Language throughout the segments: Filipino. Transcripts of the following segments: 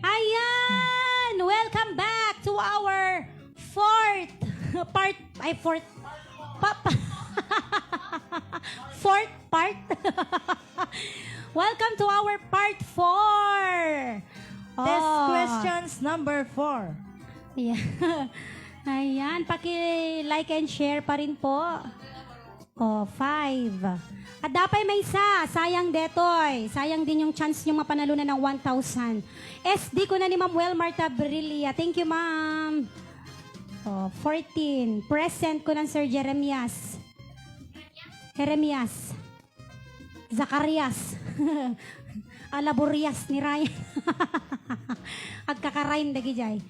Ayan! Welcome back to our fourth part. Ay, fourth. Fourth part. Welcome to our part 4. Test questions number 4. Ayan. Ayan, paki-like and share pa rin po. 5. At dapat may isa. Sayang detoy. Sayang din yung chance nyo mapanalunan ng 1,000. SD ko na ni Ma'am Welmarta Brilia. Thank you, Ma'am. 14. Present ko ng Sir Jeremias. Zacarias. Alaburias ni Ryan. Agkakarain dagi jay.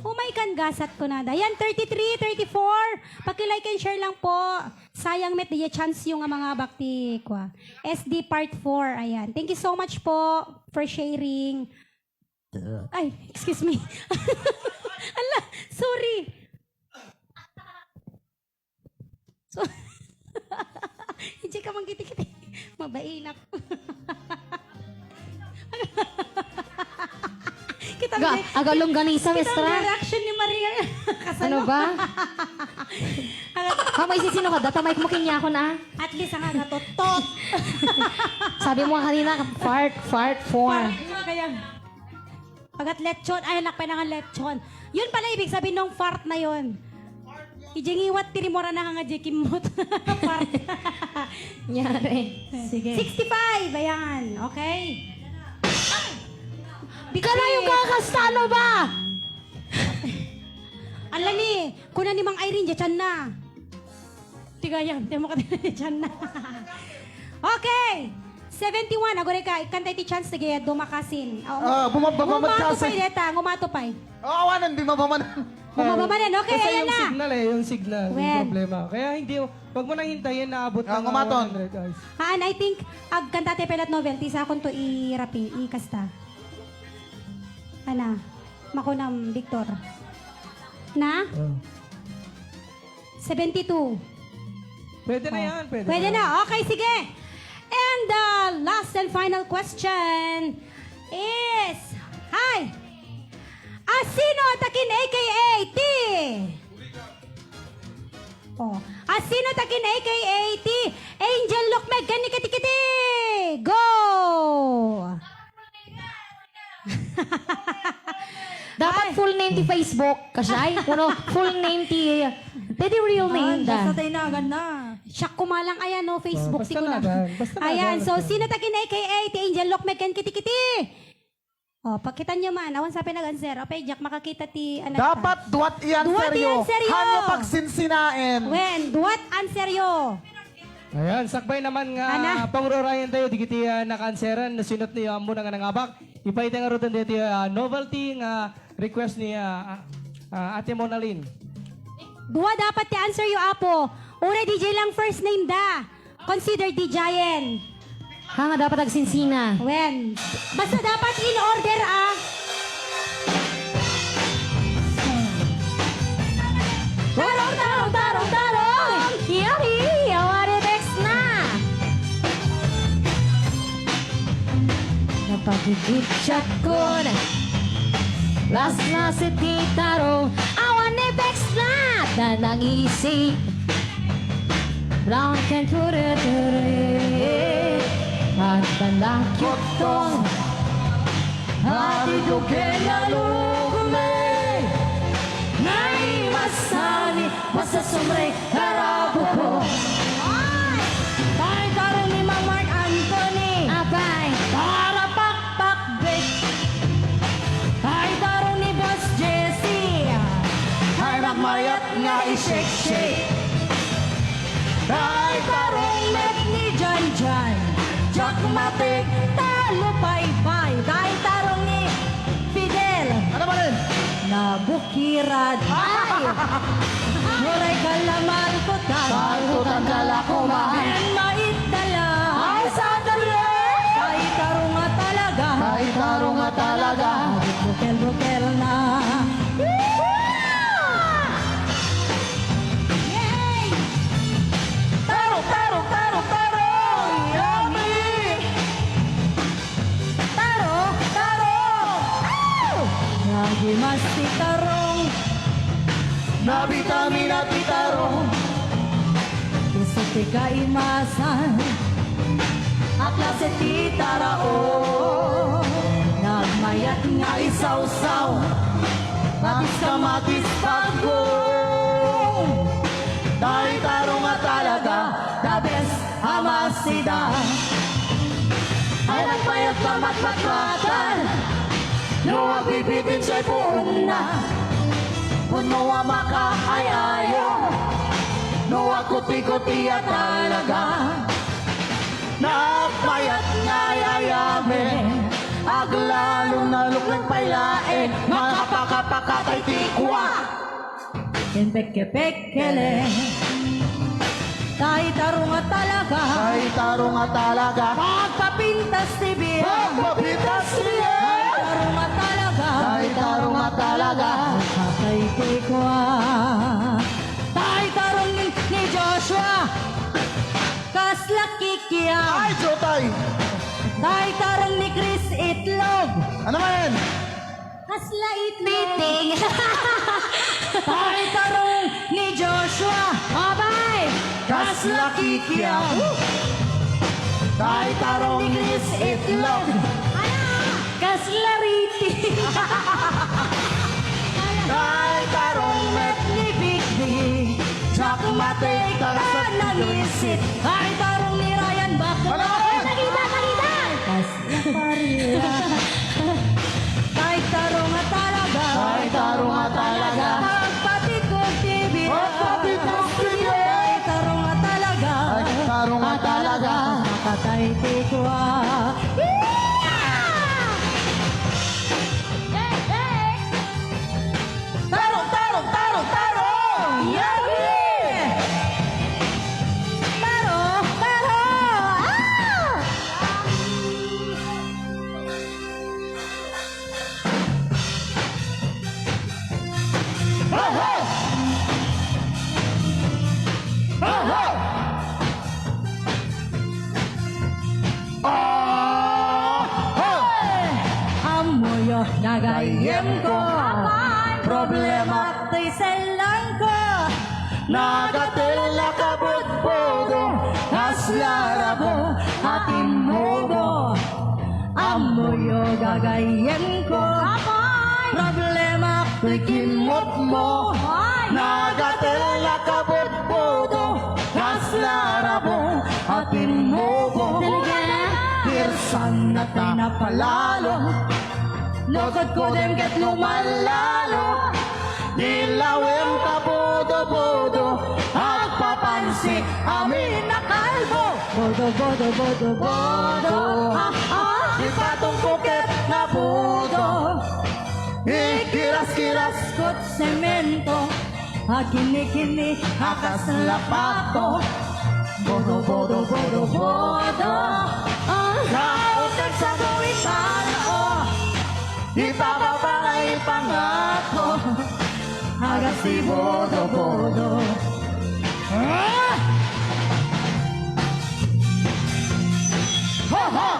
Umay gasat ko na. Ayan, 33, 34. Paki-like and share lang po. Sayang met diya chance yung mga bakti kwa. SD part 4. Ayan. Thank you so much po for sharing. Ay, excuse me. Ala, sorry. So, hindi ka manggiti-kiti. Mabailap. Kita Agalong ganisa, kita Mestra. reaction ni Maria. Ano ba? Kamay sino ka? Data mic mo kinya ako na. At least ang natotot. Sabi mo kanina, fart 4. Kaya, pagat lechon, ay lakpay na nga lechon. Yun pala ibig sabihin ng fart na yun. Ijingiwat tirimora na nga jekimot. Fart. Nyari. Sige. 65, ayan. Okay. Ka na yung kakasta, ano ba? Ala ni, kuna ni Mang Irene, dyan na. Tigayam, di mo ka dyan na. Okay. 71, agore ka, ikantay ti chance na gaya, dumakasin. Bumabagkasin. Ngumatupay. Awanan, di mabamanan. Bumabamanan, okay, Kasi ayan yung na. signal yung signal, Well. yung problema. Kaya hindi, wag mo nang hintayin na abot ng Ngumaton. 100 guys. Haan, I think, ag kantate pelat novelty, sa akong to i-rapi, i-kasta. Ana, makunam, Victor. Na? 72. Pwede na yan, Pwede na. Okay, sige. And the last and final question is, hi! Asino takin AKA T? Asino takin AKA T? Angel Lokmeg, kani kiti-kiti! Go! Dapat full name ti Facebook. Kasay? Full name ti... Pwede real name da. Basta tayo na agad na. Siya kumalang ayan no, Facebook basta ti ko na. na, basta na, Ayan, basta so na. sino takin AKA ti Angel Lokmeg, kani kiti-kiti? Pakitan nyo man. Awan sabi nag-answer. Okay, Jack, makakita ti... Anak Dapat duwat iyan Duwat seryo. iyan seryo. Hanyo pagsinsinain. When? Duwat answer yo. Ayan, sakbay naman nga, Ana? pangurayan tayo, di kiti nakanseran, nasinot niyo ang muna nga nangabak. Ipahita nga rutan dito novelty nga request ni Ate Monalyn. Dua dapat ti answer yo, Apo. Una, DJ lang first name da. Consider DJen. Ha nga dapat agsinsina. When? Basta dapat in order, Tarong! Yari! Awari text na! Napagigit-chat ko na. Last na si Titaro. Awan ni Bex na. Danang isip. Lang kan ture-ture. At bandang kyutong. Hati duke lalume. Nai masani masa sumre harabo ko. Tayo karoon ni Mang Mark Anthony. Abay, Para pakpak big. Tayo karoon ni Boss Jesse. Ay magmayat nga i-shake-shake. Tayo karoon met ni Jan Jan. Jack Matic, talo pay-pay. Tayo karoon ni Fidel. Ano ba rin? Nabukirad. Ay! Muray kalaman ko tayo. Balkutan dala ko mahan. And maitala. Ay sa dali! Kahit tarong nga talaga. Ay taro nga talaga. Bukel-bukel na. Yay! Taro, taro, taro, taro! Yummy! Taro, taro! Ow! na bitamin at itarong. Isa ti kaimasan, akla si titarao. Nagmayat nga Isawsaw, matis kamatis pagong. Dahil tarong nga talaga, the best amasida. ay nagpayat pa matmatmatan. Luwag bibitin siya'y buong na. Puno ang makaayayo. Luwag kuti-kuti at talaga. Napayat nga yayame. Aglalong na luklang pailae. Makapakapakatay tikwa. Peke-pekele, tayo tarong at talaga. Ay tarong nga talaga. Pagpapintas TV, Pagpapitas niya. tarong at talaga. Ay tarong nga talaga. Patay ko tayo tarong ni Joshua, kaslaki kiya. Ay, Jotay! Tayo tarong ni Chris Itlog, Ano man? Kasla itlog. Meeting. tayo tarong ni Joshua. Abay! Kaslaki kiya. Tay tarong Ni Chris Itlog, Kaslariti. Tay tarong met. ni Big B, Jack Matek. Ananisit. Tayo tarong ni Ryan Bacala. Malapit! Nakita! Tayo tarong at talaga. Tay tarong nga talaga. Pagpatid ko TV. Pagpatid ko TV. Tayo tarong at talaga. Tay tarong nga talaga. Nakatay ko Tarong, tarong, tarong, tarong! Ho, ho! Ho, ho! Oh, ho! Amoyo nagayem ko. Problema To'y selang ko. Nagatela kabutbodo Kaslarabo Atimugo. Amoyo gagayem ko. Problema ko'y Kimot mo Nagatela kabutbodo Kaslarabo Atimugo Pirsan na tayo napalalo Lokod ko dem ket lumalalo Dilawin ka bodo-bodo Agpapansi amin na kalbo bodo bodo bodo bodo. Ipatong kuket na bodo Ikiras-kiras Kot semento. Kini-kini Akas lapato bodo bodo bodo bodo. Kautek sa buwitano Ipababa nga ipangako Agas si bodo bodo. Ho ho!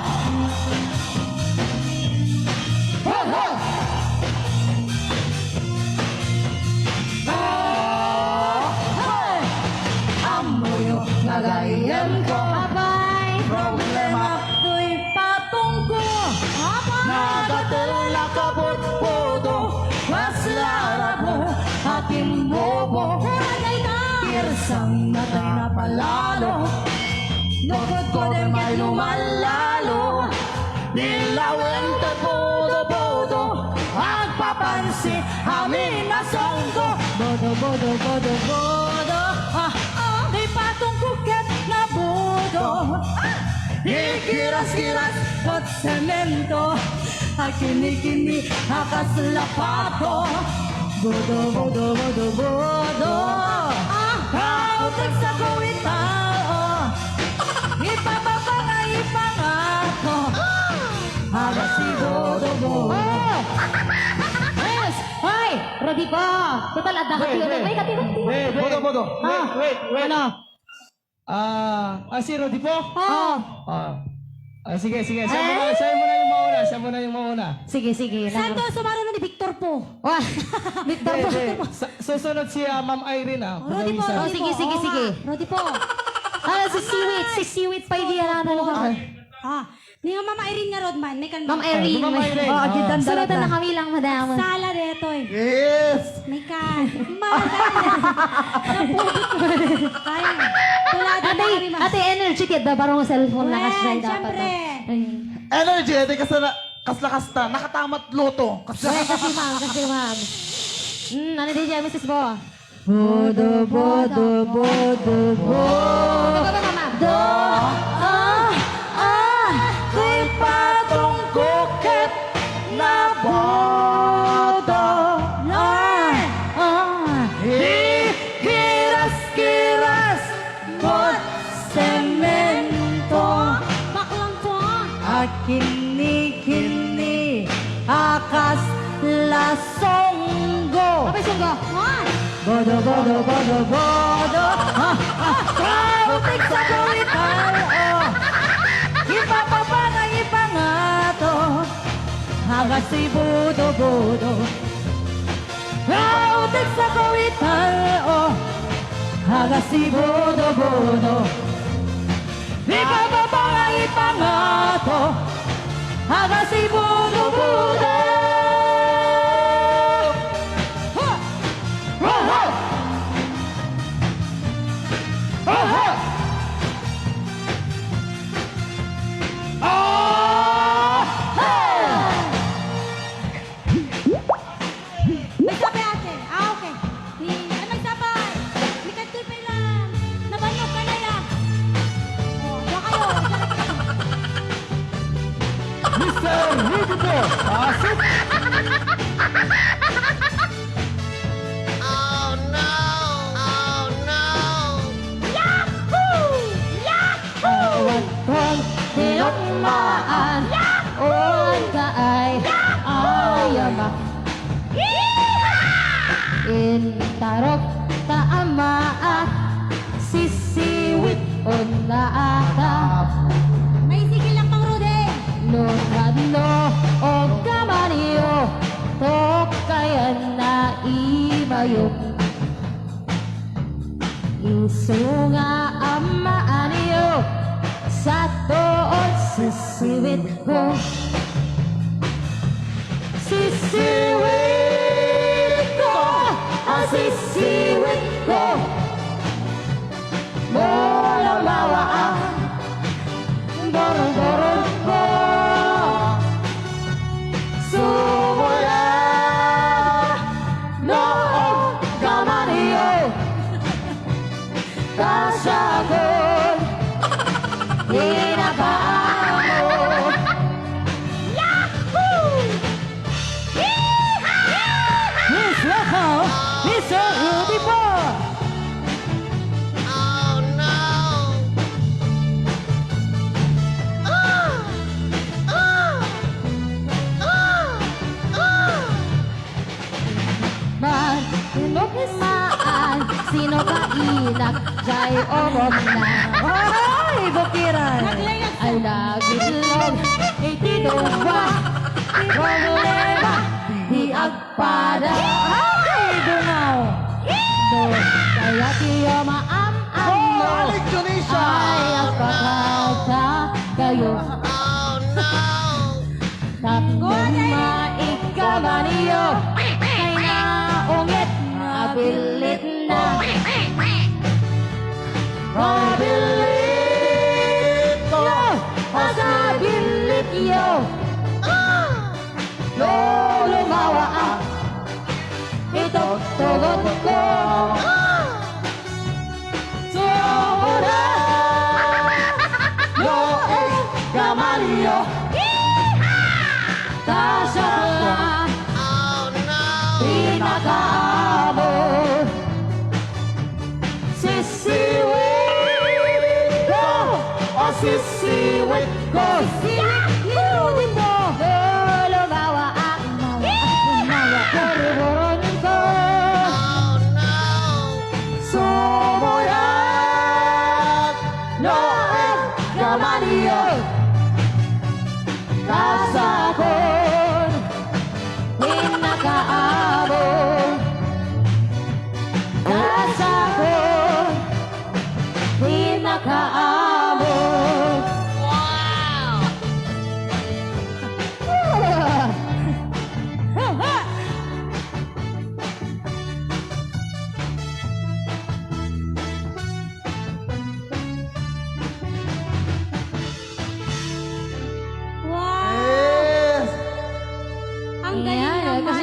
Ho ho! Amoyo Nagayem ko abay. Problema To'y patong ko. Nagatela kabutbodo Maslarabo Ating bobo Pirsang na tayo napalalo. Lokod ko din may lumalalo Dilawin ka bodo-bodo Agpapansi amin na songgo Bodo bodo bodo bodo. Di patong kuket na bodo. Ikiras-kiras Kot semento. Kini-kini akas lapato. Bodo bodo bodo bodo. Kautek sa kuwitao. Ipababa nga ipangako. Agas si bodo bodo. Yes! Hoy! Ready ko! Total, ada hati ulit. May hati-hati. Bodo-bodo Wait. Ano? Si Rodi po? Oh. Sige. Siya muna yung mauna. Sige. Santo, sumaro na ni Victor po. Wah, Victor po. Susunod si Ma'am Irene. Rudy po, Pagawisan. Rudy sige, po. sige, Oo sige. nga, Rudy po. Si Seaweed pa hindi na ko. Ni nga Mama Irene nga Rodman, may kan Ma'am Irene. Ma'am Irene. Oh, gidan Sunod dalata. na kami lang, madam. Sala dito eh. Yes! May kan. Kaya. Tulad na kami ma. Ate, energy kit ba? Parang cellphone na kasi Well, dapat. syempre. Energy, edi kasla nakatamat loto. Well, kasi ma'am. Ano din dyan, Mrs. Bo? Bodo, bodo, bodo, bodo. Do. Di patong kokep na bodo. Kiras-kiras bot semento. Baklang po. Akini-kini akas lasonggo. Kapay sunggo. Bodo, bodo, bodo, bodo. Kautik sa kawitan, oh. Ipapapa na ipangato. Hagas si bodo, bodo. Kautik sa kawitan, oh. Hagas si bodo, bodo. Ipapapa na ipangato. Hagas si bodo, bodo. May sabay ate. Okay. May sabay. May katipay lang. Nabanok ka na yan. Diyan kayo. Mr. Rudy po, pasok! Kung tinukmaan, uwan ka ay ayamak. Intarok taamaan, sisiwit o naatap. May sige lang pang Rudy. Nukano o kamaniyo, to kaya na imayok. Isunga amaan niyo, sa toon sisiwit ko. Sisiwit ko, sisiwit ko. Mula mawaan, dorong-dorong ko. Sumula, noong kamaniyo, kasagot, hinabaan mo. Miss Loco, Mr. Rudy po. Man, sinukisaan, sino ka inak, jay orok na. Ay, bukiran. Ay nagitlog, itito ba? Problema, di agpada. Ay, bungaw. Do, kaya tiyo maam-am mo. Alex Tunisia! Ay agpakata kayo. Tatlong maikabaniyo, ay naungit, mabilit na. Mabilit ko! Masabilit yo. Lumawa ang ito tugon ko. Sumura noong kamaliyo. Tasya pinakaabot. Sisiwit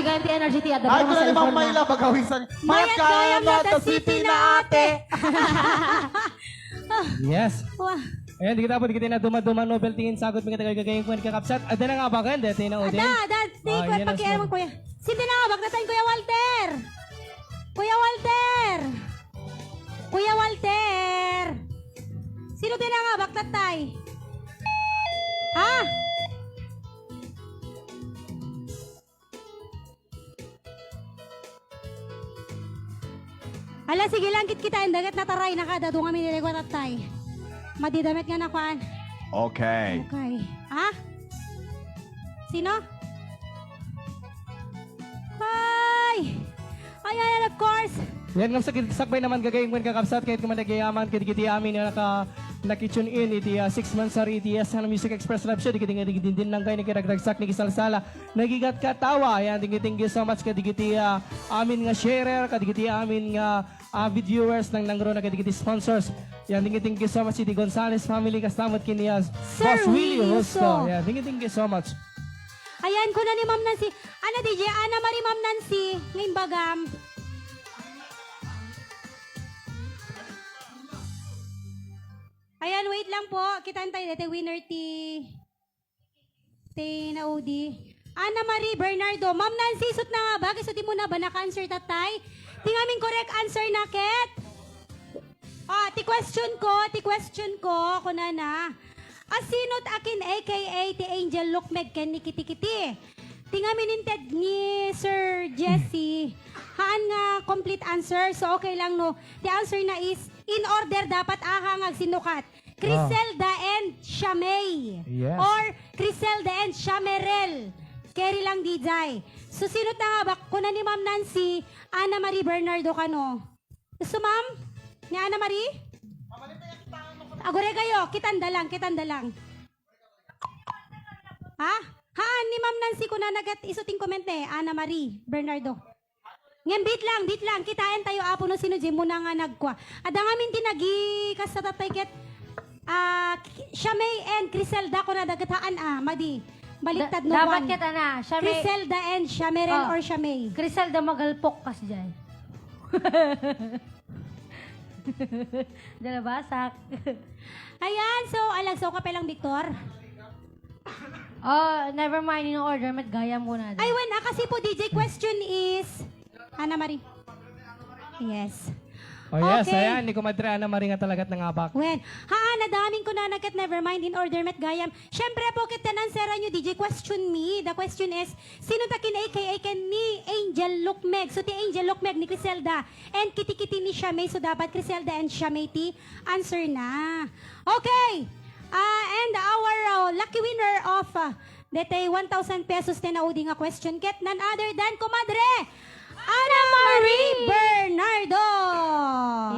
ganti energy ti ada Ay, mga ko na ni Ma'am cellphone Mayla, bagawisan. Mayat gayam na the city na ate. Yes. Wah. Ayan, di kita po, di kita na dumaduma Nobel tingin sagot mga tagay-gagayong kung kakapsat. Ada na nga ba kan? Dati na udin. Take yan ang pakialam small. kuya. Sindi na nga, bagdatan Kuya Walter. Kuya Walter. Kuya Walter. Sino din na nga, bagdatay? Ha? Ala, sige lang, kita ang dagat na taray na kada. Doon kami niligwa tatay. Madidamit nga na kuan. Okay. Okay. Ha? Sino? Hi! Ayan, of course. Yan nga sakbay naman gagayong kung kakapsat kahit kuman nagayaman kiti amin na nakitune in iti 6 months sa ETS na Music Express Lab show digiti din lang kayo nakiragdagsak ni Kisalsala nagigat katawa yan tinggi so much kadigiti amin nga sharer kadigiti amin nga viewers ng nanggro na kadigiti sponsors yan tinggi so much iti Gonzales family kastamot kini Sir Boss Willie Willie Husto Husto. yan tinggi so much. Ayan ko na ni Ma'am Nancy. Ana DJ, Ana Marie Ma'am Nancy. Ngayon bagam. Ayan, wait lang po. Kitaan tayo dito. Winner na OD. Ana Marie Bernardo. Ma'am Nancy, sut na nga ba? Kisutin mo na ba? Naka-answer tatay? Tingaming correct answer na, Ket. Ti question ko, kuna na. Asinot akin aka ti Angel Lukmeg ken ni Kiti-Kiti. Tingamin ninted ni Sir Jesse. Haan nga complete answer. So okay lang no. The answer na is in order dapat ahangag sinukat. Criselda and Shamay. Yes. Or Criselda and Shamerel. Carry lang DJ. So sinot na nga ba? Kuna ni Ma'am Nancy, Ana Marie Bernardo kano. Gusto ma'am? Ni Ana Marie? Agore kayo, kitanda lang. Ha? Haan ni Ma'am Nancy ko na nagat isuting comment Ana Marie Bernardo. Ngayon, bit lang. Kitain tayo apo no sino Jim muna nga nagkwa. Ada nga minti nagi kasatatay ket Shamay and Criselda ko na dagataan madi. Baliktad no Dapat one. kita na. Siya may... Criselda and Shamerel Oh. or Shamay. Criselda magalpok kas dyan. Dalabasak. Ayan, so alagsaw ka pelang Victor. Oh, never mind in order. Gayam ko na. Ay, kasi po DJ question is Ana Marie. Yes. Oh yes, Okay. ayan, ni Kumadre Ana Marie nga talagat nangabak. Wen, nadaming ko na nagkat never mind in order met gayam. Syempre po kita nansera nyo DJ question me. The question is, sino takin aka ken ni Angel Lukmeg? So ti Angel Lukmeg ni Criselda and Kiti-Kiti ni Shamay. So dapat Criselda and Shamay ti answer na. Okay. And our lucky winner of dete 1,000 pesos na naudi nga question ket none other than Kumadre Ana Marie Bernardo.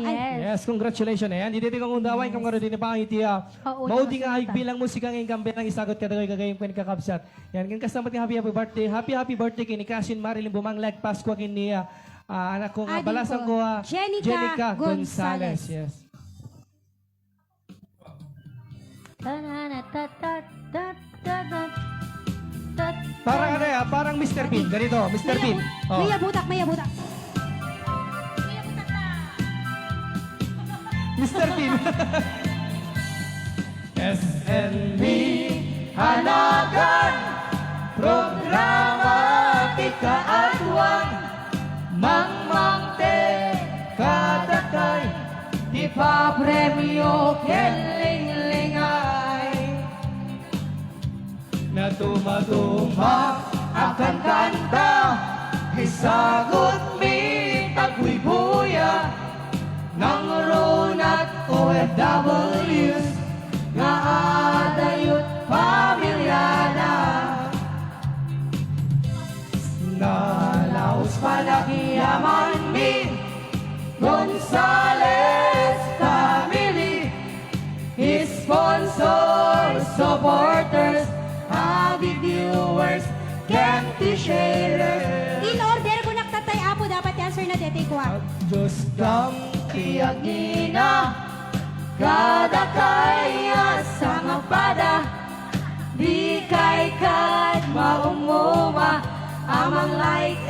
Yes. Yes, congratulations. Ayan, di dito kang undawan, kung gano'n din pa ang itiya. Maudi nga ay bilang musika ng kambe ng isagot kadagoy kagayong kwen kakapsat. Yan, kung kasama ting happy birthday. Happy birthday kini Cashin Marilyn Bumanglag Pasko kini anak ko nga Ading balasan ko, ko Jenica Gonzales. Gonzales. Yes. Parang ano parang Mr. Bean. Ganito, Mr. Bean. Oh. Maya butak. Mr. Bean. SNB Hanagan, programa tikaatuan, mangmangte katakay, di pa premyo kenlinglingay. na tumatuma Akan kanta, hisagot mi tagwibuya, ng runat OFWs, nga adayot pamilyana. Nalaos palakiyaman mi, Gonzales family, sponsors, supporters, avid viewers, Kenti sharers. In order ko naktatay apo dapat answer na dete ko. Diyos kang Tiyagina, kada kaya sa mapada, di kay kad maumuma, amang like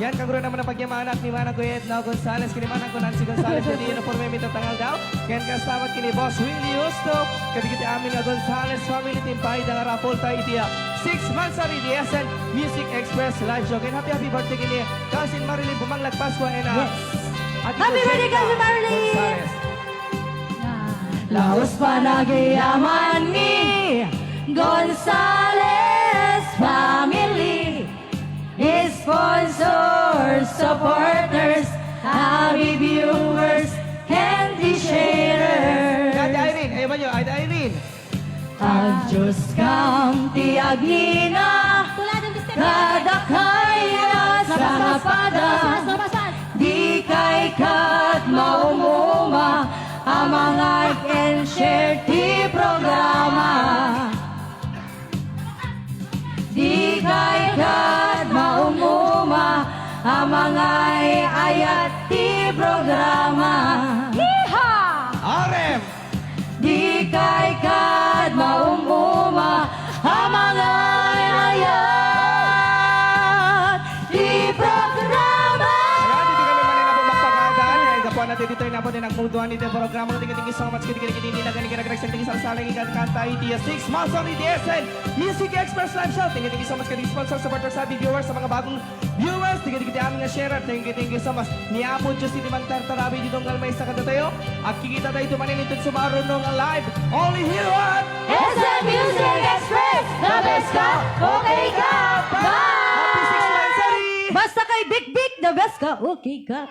Yan, kaguro naman ang pagyamanak ni Manang Kuyet na Gonzales. Kinimanang ko Nancy Gonzales. Hindi yun ang porme mitatangal daw. Kaya kastamat kini Boss Willie Justo. Kabigiti amin na Gonzales Family Team Pahid ang rapol tayo itiya. 6 months sa DSN Music Express Live Show. Kaya happy birthday kini Cousin Marilyn Bumanglag Pascua and Happy birthday, Cousin Marilyn! Gonzales. Laos panagiyaman ni Gonzales family, sponsors, supporters, happy viewers, and sharers. Ate Irene, ayaw ba nyo? Ate Irene. Ang Diyos kang tiagina, kada kaya sa kapada, di kay kat maumuma, ang mga and share ti programa. Di kay kat maumuma, ang mga ayat ti programa. Arem. Di kay kad maumuma, ang mga ayat ti programa. Ayan, dito kami manay na po magpagadan. Gapuan natin dito yung napon din ang muduan nito yung programa. Tingin-tingin so much. Kini-kini na ganing kinag-rex. Tingin sa salang ikanta itiya 6 months on DSN Music Express Live Show. Tingin-tingin so much. Kini sponsor, supporters, happy viewers sa mga bagong viewers. Tingin-tingin aming nga share. Tingin-tingin so much. Niapon Diyos hindi man tartarabi dito ng galmay sa kanta tayo. At kikita tayo ito maninitod sumaron ng live. Only here at SM Music Express, the best ka, okay ka, Happy 6 bye! months, Ari! Basta kay Big Big, the best ka, okay ka.